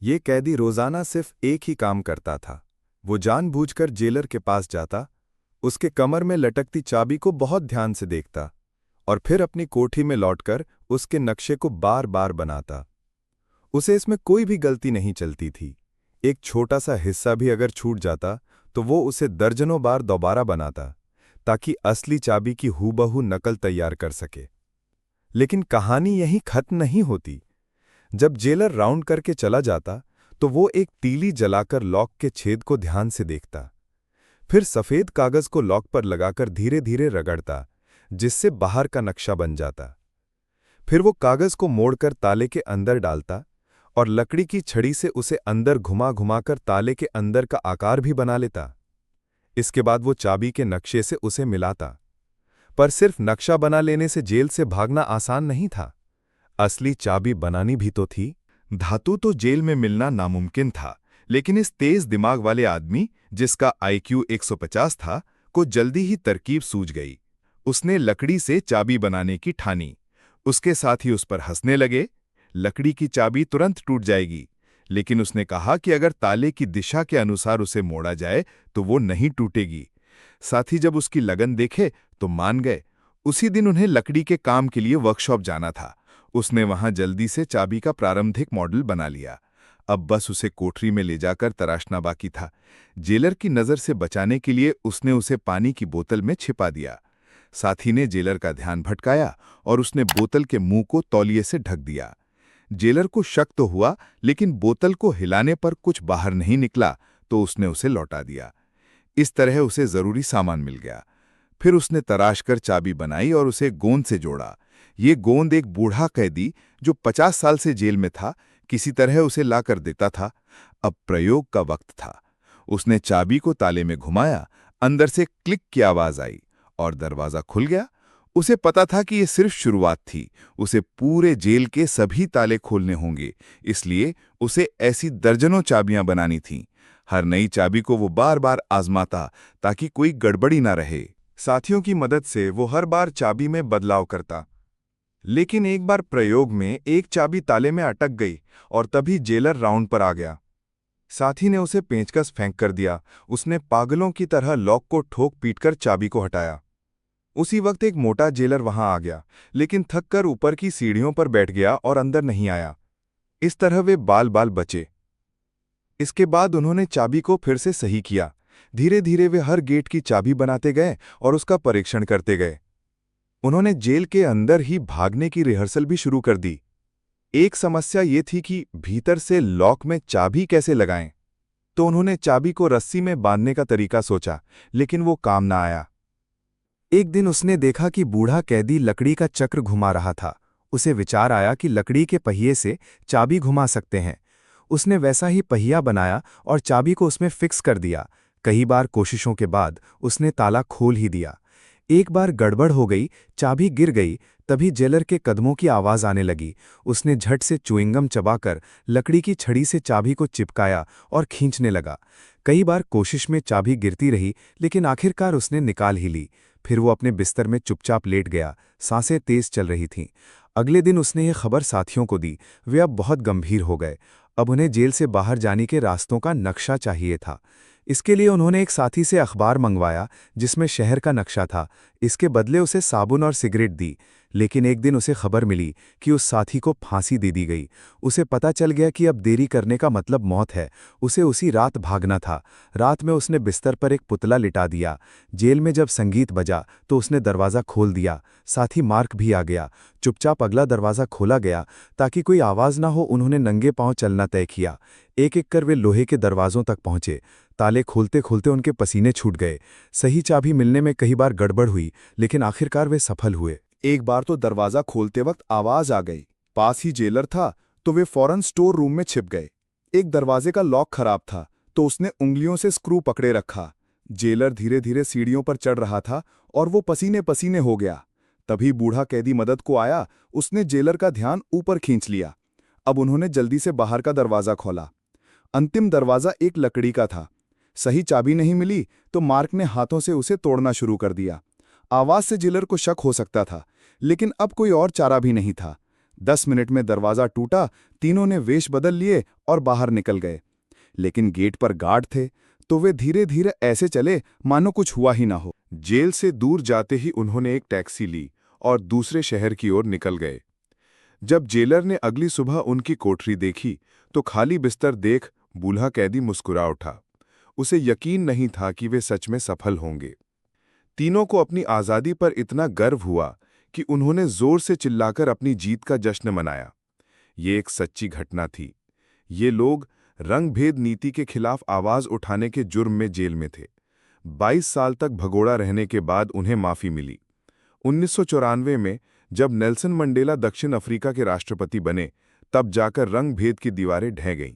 ये कैदी रोजाना सिर्फ एक ही काम करता था। वो जानबूझकर जेलर के पास जाता, उसके कमर में लटकती चाबी को बहुत ध्यान से देखता और फिर अपनी कोठी में लौटकर उसके नक्शे को बार बार बनाता। उसे इसमें कोई भी गलती नहीं चलती थी। एक छोटा सा हिस्सा भी अगर छूट जाता तो वो उसे दर्जनों बार दोबारा बनाता ताकि असली चाबी की हूबहू नकल तैयार कर सके। लेकिन कहानी यहीं खत्म नहीं होती। जब जेलर राउंड करके चला जाता तो वो एक तीली जलाकर लॉक के छेद को ध्यान से देखता, फिर सफेद कागज को लॉक पर लगाकर धीरे धीरे रगड़ता, जिससे बाहर का नक्शा बन जाता। फिर वो कागज को मोड़कर ताले के अंदर डालता और लकड़ी की छड़ी से उसे अंदर घुमा घुमाकर ताले के अंदर का आकार भी बना लेता। इसके बाद वो चाबी के नक्शे से उसे मिलाता। पर सिर्फ नक्शा बना लेने से जेल से भागना आसान नहीं था। असली चाबी बनानी भी तो थी। धातु तो जेल में मिलना नामुमकिन था, लेकिन इस तेज दिमाग वाले आदमी, जिसका IQ 150 था, को जल्दी ही तरकीब सूझ गई। उसने लकड़ी से चाबी बनाने की ठानी। उसके साथी उस पर हंसने लगे। लकड़ी की चाबी तुरंत टूट जाएगी, लेकिन उसने कहा कि अगर ताले की दिशा के अनुसार उसे मोड़ा जाए तो वो नहीं टूटेगी। साथी जब उसकी लगन देखे तो मान गए। उसी दिन उन्हें लकड़ी के काम के लिए वर्कशॉप जाना था। उसने वहां जल्दी से चाबी का प्रारंभिक मॉडल बना लिया। अब बस उसे कोठरी में ले जाकर तराशना बाकी था। जेलर की नज़र से बचाने के लिए उसने उसे पानी की बोतल में छिपा दिया। साथी ने जेलर का ध्यान भटकाया और उसने बोतल के मुंह को तौलिए से ढक दिया। जेलर को शक तो हुआ, लेकिन बोतल को हिलाने पर कुछ बाहर नहीं निकला तो उसने उसे लौटा दिया। इस तरह उसे जरूरी सामान मिल गया। फिर उसने तराश कर चाबी बनाई और उसे गोंद से जोड़ा। ये गोंद एक बूढ़ा कैदी जो 50 साल से जेल में था, किसी तरह उसे ला कर देता था। अब प्रयोग का वक्त था। उसने चाबी को ताले में घुमाया, अंदर से क्लिक की आवाज आई और दरवाजा खुल गया। उसे पता था कि यह सिर्फ शुरुआत थी। उसे पूरे जेल के सभी ताले खोलने होंगे, इसलिए उसे ऐसी दर्जनों चाबियां बनानी थीं। हर नई चाबी को वो बार बार आजमाता ताकि कोई गड़बड़ी ना रहे। साथियों की मदद से वो हर बार चाबी में बदलाव करता। लेकिन एक बार प्रयोग में एक चाबी ताले में अटक गई और तभी जेलर राउंड पर आ गया। साथी ने उसे पेंचकस फेंक कर दिया। उसने पागलों की तरह लॉक को ठोक पीटकर चाबी को हटाया। उसी वक्त एक मोटा जेलर वहां आ गया, लेकिन थककर ऊपर की सीढ़ियों पर बैठ गया और अंदर नहीं आया। इस तरह वे बाल बाल बचे। इसके बाद उन्होंने चाबी को फिर से सही किया। धीरे धीरे वे हर गेट की चाबी बनाते गए और उसका परीक्षण करते गए। उन्होंने जेल के अंदर ही भागने की रिहर्सल भी शुरू कर दी। एक समस्या ये थी कि भीतर से लॉक में चाबी कैसे लगाएं। तो उन्होंने चाबी को रस्सी में बांधने का तरीका सोचा, लेकिन वो काम ना आया। एक दिन उसने देखा कि बूढ़ा कैदी लकड़ी का चक्र घुमा रहा था। उसे विचार आया कि लकड़ी के पहिए से चाबी घुमा सकते हैं। उसने वैसा ही पहिया बनाया और चाबी को उसमें फिक्स कर दिया। कई बार कोशिशों के बाद उसने ताला खोल ही दिया। एक बार गड़बड़ हो गई, चाबी गिर गई। तभी जेलर के कदमों की आवाज आने लगी। उसने झट से च्युइंगम चबाकर लकड़ी की छड़ी से चाबी को चिपकाया और खींचने लगा। कई बार कोशिश में चाबी गिरती रही, लेकिन आखिरकार उसने निकाल ही ली। फिर वो अपने बिस्तर में चुपचाप लेट गया। सांसें तेज चल रही थीं। अगले दिन उसने ये खबर साथियों को दी। वे अब बहुत गंभीर हो गए। अब उन्हें जेल से बाहर जाने के रास्तों का नक्शा चाहिए था। इसके लिए उन्होंने एक साथी से अखबार मंगवाया जिसमें शहर का नक्शा था। इसके बदले उसे साबुन और सिगरेट दी। लेकिन एक दिन उसे खबर मिली कि उस साथी को फांसी दे दी गई। उसे पता चल गया कि अब देरी करने का मतलब मौत है। उसे उसी रात भागना था। रात में उसने बिस्तर पर एक पुतला लिटा दिया। जेल में जब संगीत बजा तो उसने दरवाज़ा खोल दिया। साथी मार्क भी आ गया। चुपचाप अगला दरवाज़ा खोला गया ताकि कोई आवाज़ ना हो। उन्होंने नंगे पांव चलना तय किया। एक एक कर वे लोहे के दरवाज़ों तक पहुंचे। ताले खोलते खोलते उनके पसीने छूट गए। सही चाबी मिलने में कई बार गड़बड़ हुई, लेकिन आखिरकार वे सफल हुए। एक बार तो दरवाज़ा खोलते वक्त आवाज़ आ गई। पास ही जेलर था, तो वे फौरन स्टोर रूम में छिप गए। एक दरवाजे का लॉक खराब था, तो उसने उंगलियों से स्क्रू पकड़े रखा। जेलर धीरे धीरे सीढ़ियों पर चढ़ रहा था और वो पसीने पसीने हो गया। तभी बूढ़ा कैदी मदद को आया। उसने जेलर का ध्यान ऊपर खींच लिया। अब उन्होंने जल्दी से बाहर का दरवाज़ा खोला। अंतिम दरवाज़ा एक लकड़ी का था। सही चाबी नहीं मिली तो मार्क ने हाथों से उसे तोड़ना शुरू कर दिया। आवाज़ से जेलर को शक हो सकता था, लेकिन अब कोई और चारा भी नहीं था। 10 मिनट में दरवाज़ा टूटा, तीनों ने वेश बदल लिए और बाहर निकल गए। लेकिन गेट पर गार्ड थे, तो वे धीरे धीरे ऐसे चले मानो कुछ हुआ ही ना हो। जेल से दूर जाते ही उन्होंने एक टैक्सी ली और दूसरे शहर की ओर निकल गए। जब जेलर ने अगली सुबह उनकी कोठरी देखी, तो खाली बिस्तर देख बूढ़ा कैदी मुस्कुरा उठा। उसे यकीन नहीं था कि वे सच में सफल होंगे। तीनों को अपनी आज़ादी पर इतना गर्व हुआ कि उन्होंने जोर से चिल्लाकर अपनी जीत का जश्न मनाया। ये एक सच्ची घटना थी। ये लोग रंगभेद नीति के खिलाफ आवाज उठाने के जुर्म में जेल में थे। 22 साल तक भगोड़ा रहने के बाद उन्हें माफी मिली। 1994 में जब नेल्सन मंडेला दक्षिण अफ्रीका के राष्ट्रपति बने, तब जाकर रंगभेद की दीवारें ढह गईं।